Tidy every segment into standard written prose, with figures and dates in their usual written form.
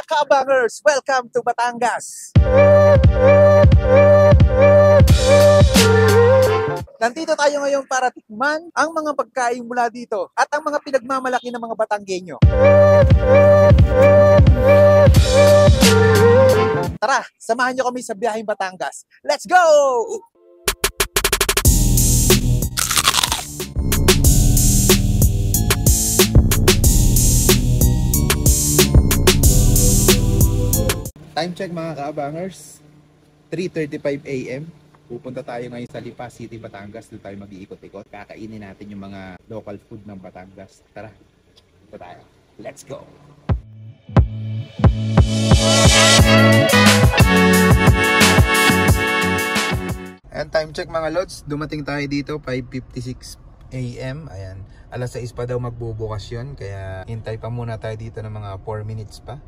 Mga kaabangers, welcome to Batangas! Nandito tayo ngayon para tikman ang mga pagkain mula dito at ang mga pinagmamalaki ng mga Batanggenyo. Tara, samahan nyo kami sa biyaheng Batangas. Let's go! Time check mga kaabangers, 3:35 AM. Pupunta tayo ngayon sa Lipa City, Batangas. Doon tayo mag-iikot-ikot. Kakainin natin yung mga local food ng Batangas. Tara, punta tayo. Let's go! And time check mga lods, dumating tayo dito 5:56 AM. Ayan, alas 6 pa daw magbubukas yun. Kaya hintay pa muna tayo dito ng mga 4 minutes pa.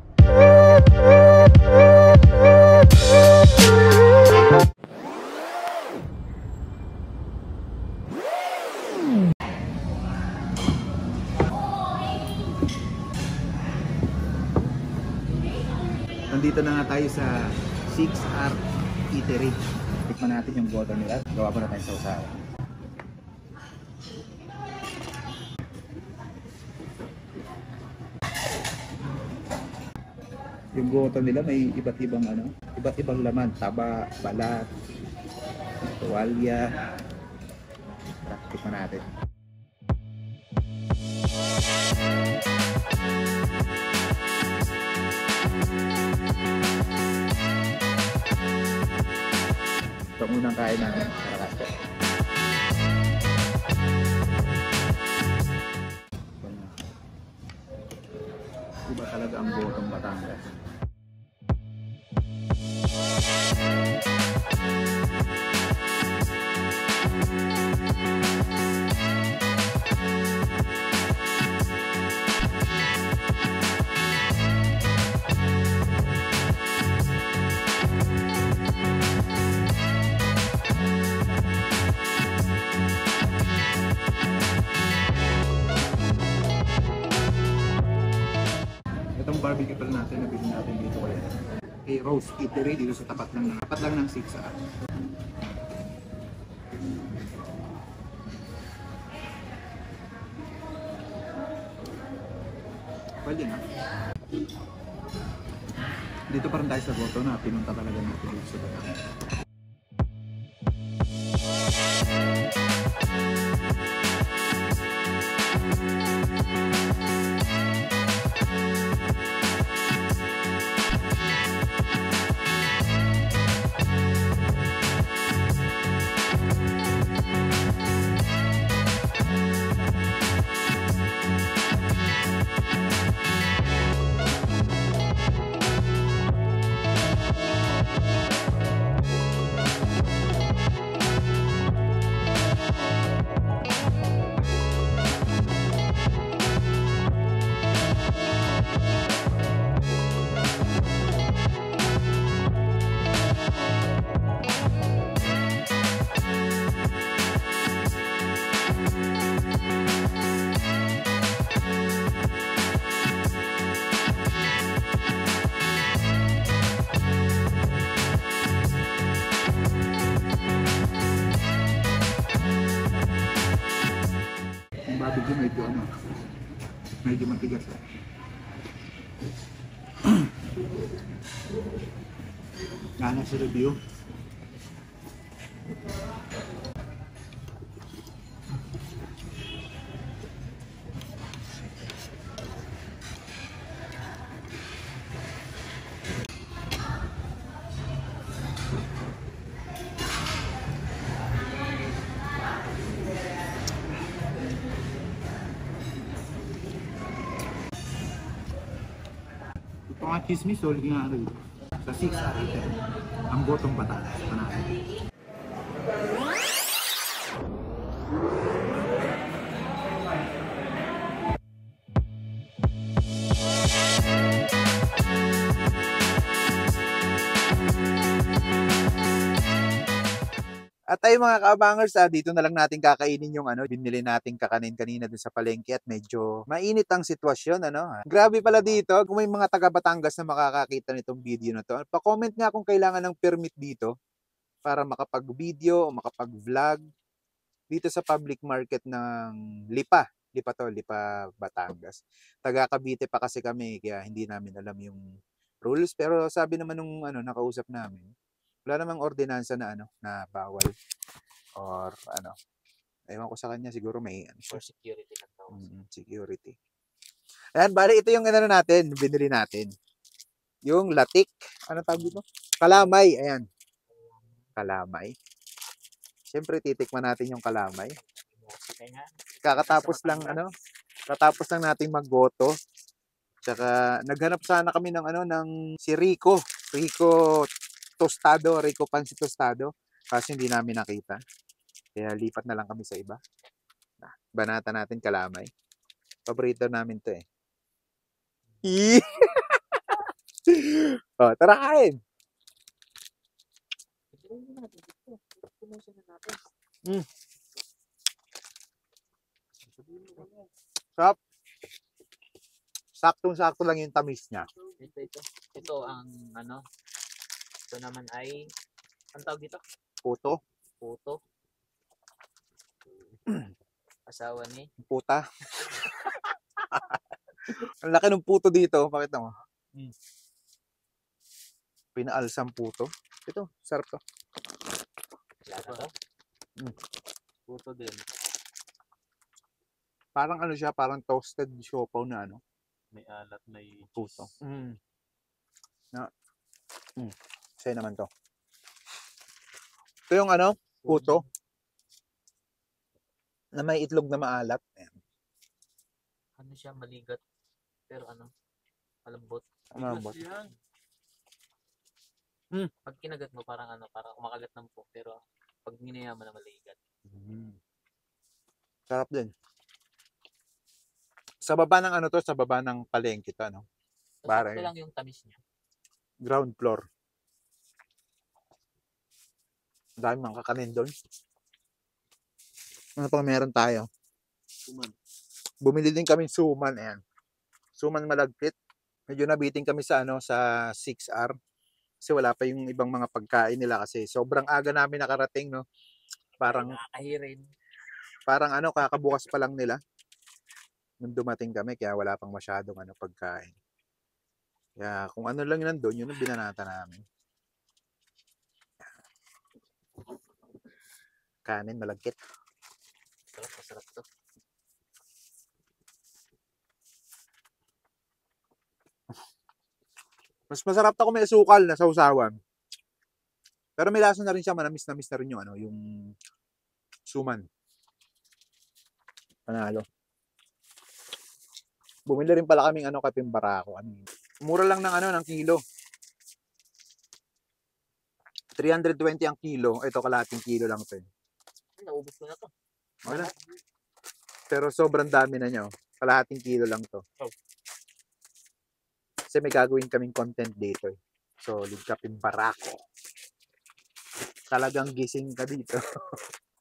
Nandito na nga tayo sa 6R Eatery. Tikman natin yung goto nila. Gawa ko na tayo sa usawa. Yung goto nila may iba't ibang laman, taba, balat, tuwalya. Tikman natin. Ito munang kain namin. Iba talaga ang gotong Batangas. Itong barbecue pala natin na bilhin natin dito kaya Rose Eatery dito sa tapat lang ng 6R. Pwede na. Dito pa rin tayo sa goto na pinunta talaga natin dito sa Batangas. Barbecue medyo matigas. Gana sa review. Ito nga chismis, solid nga rin. Sa 6R Eatery. Ang gotong Batangas. Panalo. At tayo mga kaabangers, dito na lang natin kakainin yung binili nating kakanin kanina dun sa palengke at medyo mainit ang sitwasyon. Grabe pala dito, kung may mga taga Batangas na makakakita nitong video na to, pa-comment nga kung kailangan ng permit dito para makapag-video o makapag-vlog dito sa public market ng Lipa. Lipa Batangas. Taga Cavite pa kasi kami, kaya hindi namin alam yung rules. Pero sabi naman nung nakausap namin, wala namang ordinansa na na bawal or ewan ko sa kanya, siguro may for security lang daw. Security. Ayan, bali ito yung natin, binili natin. Yung latik, tawag dito? Kalamay, ayan. Kalamay. Siyempre titikman natin yung kalamay. Kakatapos lang katapos lang nating maggoto. Tsaka naghanap sana kami ng si Rico Tostado, Rico Pancit Tostado. Kasi hindi namin nakita. Kaya lipat na lang kami sa iba. Banata natin kalamay. Paborito namin to eh. Oh, tara kain. Sarap. Saktong-sakto lang yung tamis niya. Ito ang ito naman ay, ang tawag dito? Puto. Asawa ni? Puta. Ang laki ng puto dito. Pakita mo. Pinaalsang puto. Ito, sarap to. Lata to? Puto din. Parang siya, parang toasted siopaw na May alat, may puto. Sa'yo naman to. Ito yung puto. Na may itlog na maalat. Ayan. Siya, maligat. Pero malambot. Malambot. Pag kinagat mo, parang parang kumakagat ng po. Pero pag ginaya mo na maligat. Sarap din. Sa baba ng sa baba ng palengke to, Bare. Ito lang yung tamis niya. Ground floor. Dahil mga kakanin doon. Ano pang meron tayo? Suman. Bumili din kami suman, ayan. Suman malagkit. Medyo nabiting kami sa sa 6R. Kasi wala pa yung ibang mga pagkain nila kasi sobrang aga namin nakarating, Parang nakakahirin. Parang kakabukas pa lang nila. Nung dumating kami, kaya wala pang masyadong pagkain. Kaya kung lang nandun, yun ang binanata namin. Kanin malagkit. Masarap to. Mas masarap to kung may asukal na sausawan. Pero may lasa na rin siya, manamis-namis na rin yung yung suman. Panalo. Bumili rin pala kaming kaping barako. Mura lang ng kilo. 320 ang kilo. Ito kalahating kilo lang to. Naubos ko na to. Wala. Pero sobrang dami na niya. Kalahating kilo lang to. Kasi may gagawin kaming content dito. Solid kaping barako. Talagang gising ka dito.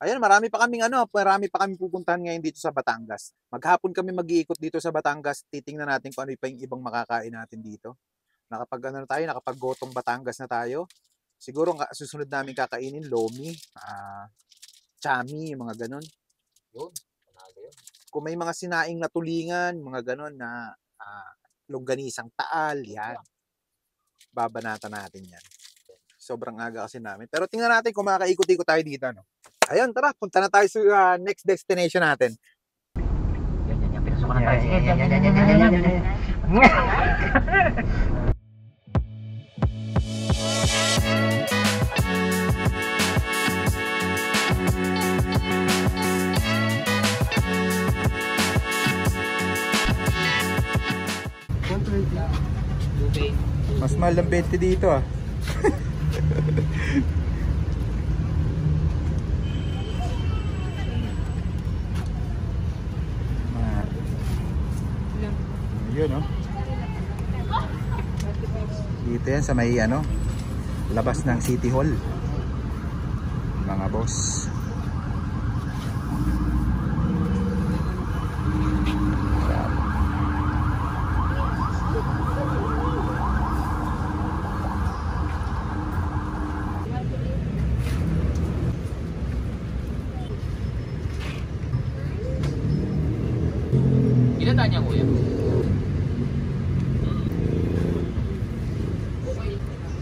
Ayun, marami pa kaming pupuntahan ngayon dito sa Batangas. Maghapon kami mag-iikot dito sa Batangas. Titingnan natin kung ano pa yung ibang makakain natin dito. Nakapag-gotong Batangas na tayo. Siguro susunod namin kakainin lomi, chami, yung mga ganun. Yun. Kung may mga sinaing na tulingan, mga ganun na longganisang taal, yan. Babanatan natin yan. Sobrang aga kasi namin. Pero tingnan natin kung makakaikot-ikot tayo dito, Ayun, tara, punta na tayo sa next destination natin. Yan. Pinasukan na tayo. Yan. Mas mahal ng 20 dito, Yun, Dito yan sa may labas ng City Hall. mga boss. Ilan taon niya kuya?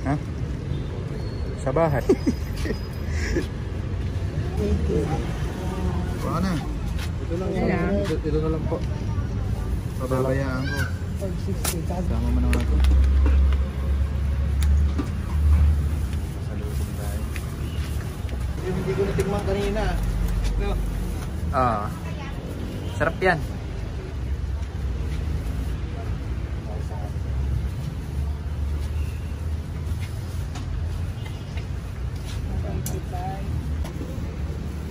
Ha? Sa bahay. Baka na. Ito lang yan. Ito na lang po. Pababayaan ko. 560. Sama mo naman ako. Salutin tayo. Hindi ko natikman kanina. No. Ah. Sarap yan.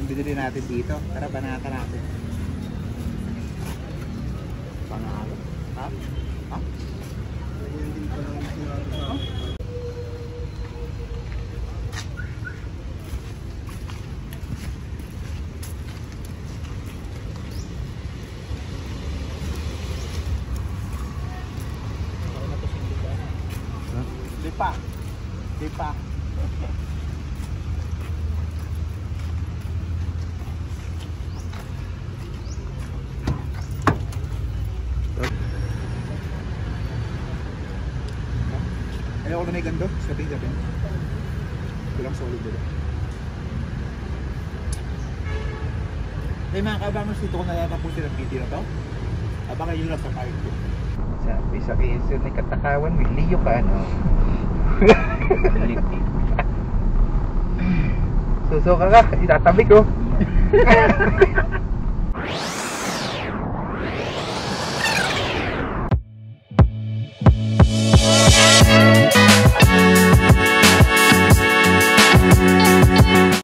Yung binili natin dito. Tara, banata natin. Panalo? Ha? Ha? Lipa. Lipa. Ayaw ko na may gando. Sabi. Kulang solid dito. Hey mga kabangers, dito ko natatapusin ang video na to. Abangan nyo lang sa part 2. Sabi sa kiso ni Katakawan, may liyo ka ano. Susuka ka, itatabi ko.